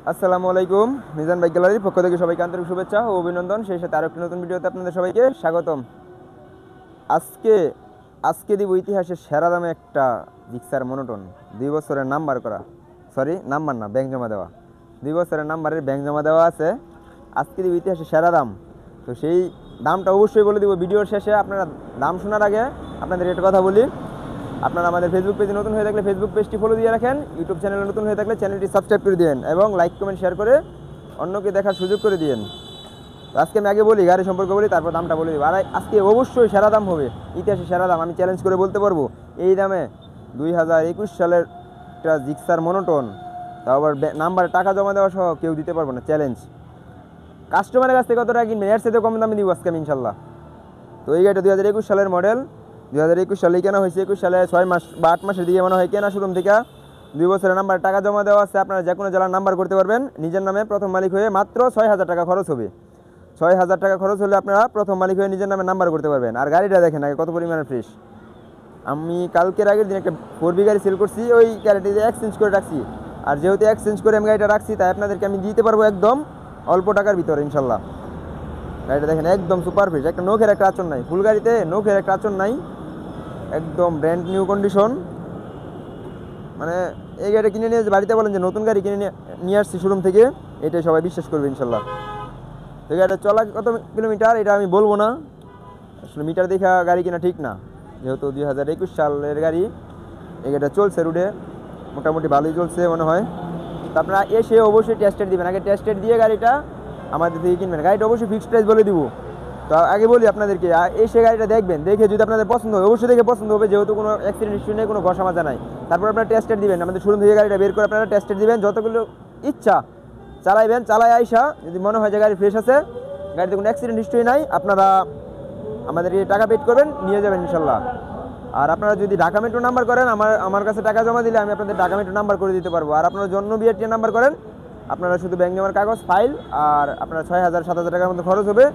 আসসালামু আলাইকুম। মিজান বাইক গ্যালারির পক্ষ থেকে সবাইকে আন্তরিক শুভেচ্ছা ও অভিনন্দন। সেই সাথে আরো একটি নতুন ভিডিওতে আপনাদের সবাইকে স্বাগতম। আজকে আজকে দিব ইতিহাসের সেরা দামে একটা জিক্সার মনোটন, 2 বছরের নাম্বার করা, সরি নাম্বার না, ব্যাংক জমা দেওয়া, 2 বছরের নাম্বারের ব্যাংক জমা দেওয়া আছে। আজকে দিব ইতিহাসের সেরা দাম। তো সেই দামটা অবশ্যই বলে দিব ভিডিওর শেষে। আপনারা দাম শোনার আগে আপনাদের একটা কথা বলি, আপনারা আমাদের ফেসবুক পেজে নতুন হয়ে থাকলে ফেসবুক পেজটি ফলো দিয়ে রাখেন, ইউটিউব চ্যানেলে নতুন হয়ে থাকলে চ্যানেলটি সাবস্ক্রাইব করে দিন এবং লাইক কমেন্ট শেয়ার করে অন্যকে দেখার সুযোগ করে দিন। তো আজকে আমি আগে বলি, গাড়ি সম্পর্কে বলি, তারপর দামটা বলে দেবো। আর আজকে অবশ্যই সেরা দাম হবে, ইতিহাসে সেরা দাম। আমি চ্যালেঞ্জ করে বলতে পারবো এই দামে 2021 সালের একটা জিক্সার মনোটন, তাও আবার নাম্বার টাকা জমা দেওয়া সহ কেউ দিতে পারবো না, চ্যালেঞ্জ। কাস্টমারের কাছ থেকে কত টাকা কিনবেন এর সাথে কম দামে দিব আজকে আমি ইনশাল্লাহ। তো এই গাড়িটা 2021 সালের মডেল, 2021 সালেই কেনা হয়েছে। 21 সালে 6 মাস বা 8 মাসের দিকে মনে হয় কেনা শোরুম থেকে। 2 বছরের নাম্বার টাকা জমা দেওয়া আছে। আপনারা যে কোনো জেলার নাম্বার করতে পারবেন নিজের নামে, প্রথম মালিক হয়ে মাত্র 6,000 টাকা খরচ হবে। 6,000 টাকা খরচ হলে আপনারা প্রথম মালিক হয়ে নিজের নামে নাম্বার করতে পারবেন। আর গাড়িটা দেখেন আগে কত পরিমাণে ফ্রেশ। আমি কালকের আগের দিন একটা 4B গাড়ি সেল করছি, ওই গাড়িটিতে এক্সচেঞ্জ করে রাখছি। আর যেহেতু এক্সচেঞ্জ করে আমি গাড়িটা রাখছি, তাই আপনাদেরকে আমি দিতে পারবো একদম অল্প টাকার ভিতরে ইনশাল্লাহ। গাড়িটা দেখেন একদম সুপার ফ্রেশ, একটা নখের একটা আচরণ নাই, ফুল গাড়িতে নখের একটা আচরণ নাই, একদম ব্র্যান্ড নিউ কন্ডিশন। মানে এই গাড়িটা কিনে নিয়ে বাড়িতে বলেন যে নতুন গাড়ি কিনে নিয়ে আসছি শোরুম থেকে, এটাই সবাই বিশ্বাস করবে ইনশাল্লাহ। এই গাড়িটা চলা কত কিলোমিটার এটা আমি বলবো না, আসলে মিটার দেখা গাড়ি কিনা ঠিক না। যেহেতু 2021 সালের গাড়ি, এই গাড়িটা চলছে রুটে, মোটামুটি ভালোই চলছে মনে হয়। তো আপনারা এসে অবশ্যই টেস্টেড দিবেন, আগে টেস্টেড দিয়ে গাড়িটা আমাদের থেকে কিনবেন। গাড়িটা অবশ্যই ফিক্সড প্রাইস বলে দিব। তো আগে বলি আপনাদেরকে, এসে গাড়িটা দেখবেন, দেখে যদি আপনাদের পছন্দ হয়, অবশ্যই দেখে পছন্দ হবে, যেহেতু কোনো অ্যাক্সিডেন্ট হিস্ট্রি নেই, কোনো ঘষা মাজা নাই। তারপর আপনারা টেস্টেড দিবেন, আমাদের শোরুম থেকে গাড়িটা বের করে আপনারা টেস্টেড দিবেন, যতগুলো ইচ্ছা চালাইবেন। চালাই আইসা যদি মনে হয় যে গাড়ি ফ্রেশ আছে, গাড়িতে কোনো অ্যাক্সিডেন্ট হিস্ট্রি নাই, আপনারা আমাদেরকে টাকা পেড করবেন, নিয়ে যাবেন ইনশাল্লাহ। আর আপনারা যদি ঢাকা মেট্রো নাম্বার করেন, আমার কাছে টাকা জমা দিলে আমি আপনাদের ঢাকা মেট্রো নাম্বার করে দিতে পারবো। আর আপনারা জন্য বিআরটি নাম্বার করেন, আপনারা শুধু ব্যাংক জমার কাগজ ফাইল আর আপনার 6,000-7,000 টাকার মতো খরচ হবে।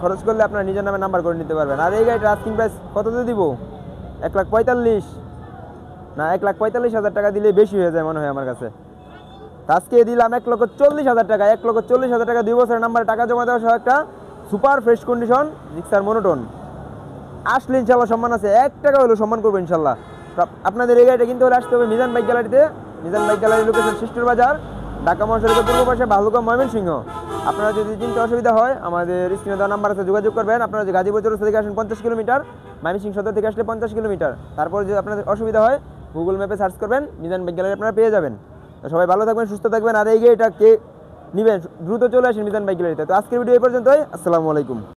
খরচ করলে আপনারা নিজের নামে নাম্বার করে নিতে পারবেন। আর এই গাড়িটা আস্কিং প্রাইস কত দিয়ে দিব? 1,45,000 না, 1,45,000 টাকা দিলে বেশি হয়ে যায় মনে হয় আমার কাছে। আজকে দিলাম 1,40,000 টাকা। 1,40,000 টাকা 2 বছরের নাম্বারে টাকা জমা দেওয়া সহ একটা super fresh condition Gixxer monotone. আসলে ইনশাল্লাহ সম্মান আছে, 1 টাকা হলেও সম্মান করবো ইনশাল্লাহ। আপনাদের এই গাড়িটা কিনতে হলে আসতে হবে মিজান বাইক গ্যালারিতে। মিজান বাইক গ্যালারি লোকেশন শিষ্টুর বাজার, ঢাকা মহাসড়কের পূর্ব পাশে, ভালুকা, ময়মনসিংহ। আপনারা যদি চিনতে অসুবিধা হয়, আমাদের স্ক্রিনে দেওয়া নাম্বার আছে, যোগাযোগ করবেন। আপনারা যে গাজীপুর চৌরাস্তা থেকে আসেন 50 কিলোমিটার, ময়মনসিংহ সদর থেকে আসলে 50 কিলোমিটার। তারপর যদি আপনাদের অসুবিধা হয়, গুগল ম্যাপে সার্চ করবেন, মিজান বাইক গ্যালারি আপনারা পেয়ে যাবেন। তো সবাই ভালো থাকবেন, সুস্থ থাকবেন। আর এই গাড়িটা কে নেবেন দ্রুত চলে আসেন মিজান বাইক গ্যালারিতে। তো আজকের ভিডিও এই পর্যন্তই। আসসালামু আলাইকুম।